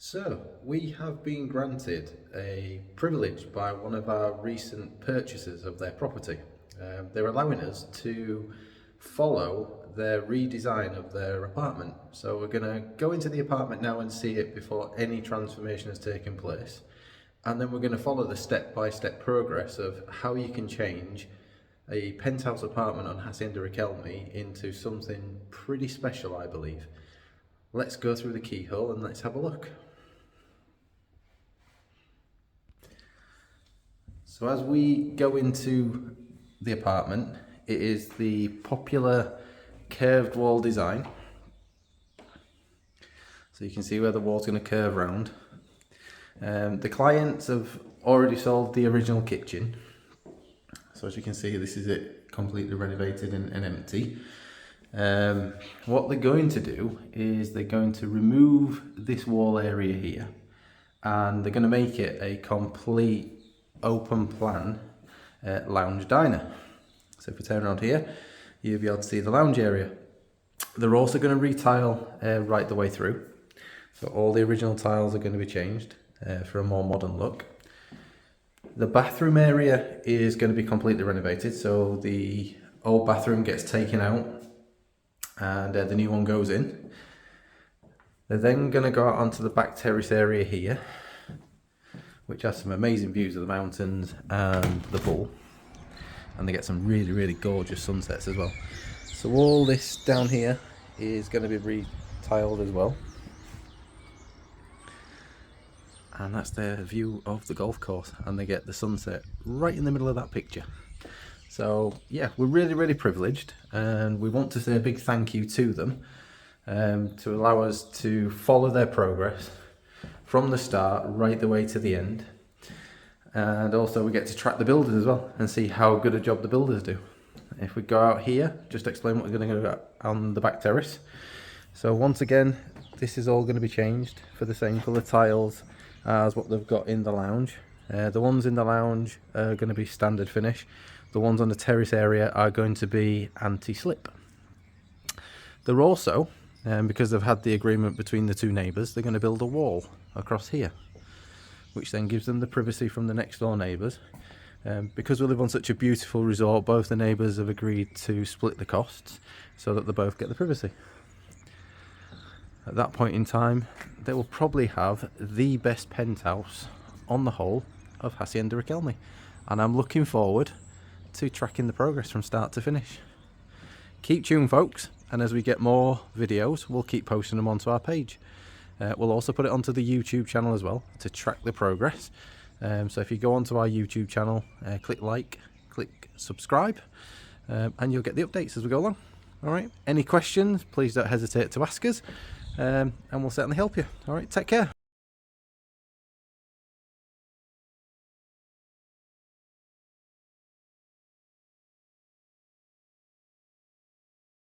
So, we have been granted a privilege by one of our recent purchasers of their property. They're allowing us to follow their redesign of their apartment. So we're going to go into the apartment now and see it before any transformation has taken place. And then we're going to follow the step-by-step progress of how you can change a penthouse apartment on Hacienda Riquelme into something pretty special, I believe. Let's go through the keyhole and let's have a look. So as we go into the apartment, it is the popular curved wall design. So you can see where the wall's going to curve round. The clients have already sold the original kitchen. So as you can see, this is it completely renovated and empty. What they're going to do is they're going to remove this wall area here and they're going to make it a complete open plan lounge diner. So if we turn around here, you'll be able to see the lounge area. They're also going to retile right the way through. So all the original tiles are going to be changed for a more modern look. The bathroom area is going to be completely renovated. So the old bathroom gets taken out and the new one goes in. They're then going to go out onto the back terrace area here, which has some amazing views of the mountains and the pool. And they get some really, really gorgeous sunsets as well. So all this down here is going to be re-tiled as well. And that's their view of the golf course. And they get the sunset right in the middle of that picture. So yeah, we're really, really privileged. And we want to say a big thank you to them to allow us to follow their progress from the start right the way to the end. And also we get to track the builders as well and see how good a job the builders do. If we go out here, just explain what we're going to go on the back terrace. So once again, this is all going to be changed for the same colour tiles as what they've got in the lounge. The ones in the lounge are going to be standard finish. The ones on the terrace area are going to be anti-slip. They're also, because they've had the agreement between the two neighbours, they're going to build a wall across here, which then gives them the privacy from the next door neighbours. Because we live on such a beautiful resort, both the neighbours have agreed to split the costs so that they both get the privacy. At that point in time, they will probably have the best penthouse on the whole of Hacienda Riquelme, and I'm looking forward to tracking the progress from start to finish. Keep tuned, folks, and as we get more videos, we'll keep posting them onto our page. We'll also put it onto the YouTube channel as well to track the progress. So if you go onto our YouTube channel, click like, click subscribe, and you'll get the updates as we go along. All right, any questions, please don't hesitate to ask us, and we'll certainly help you. All right, take care.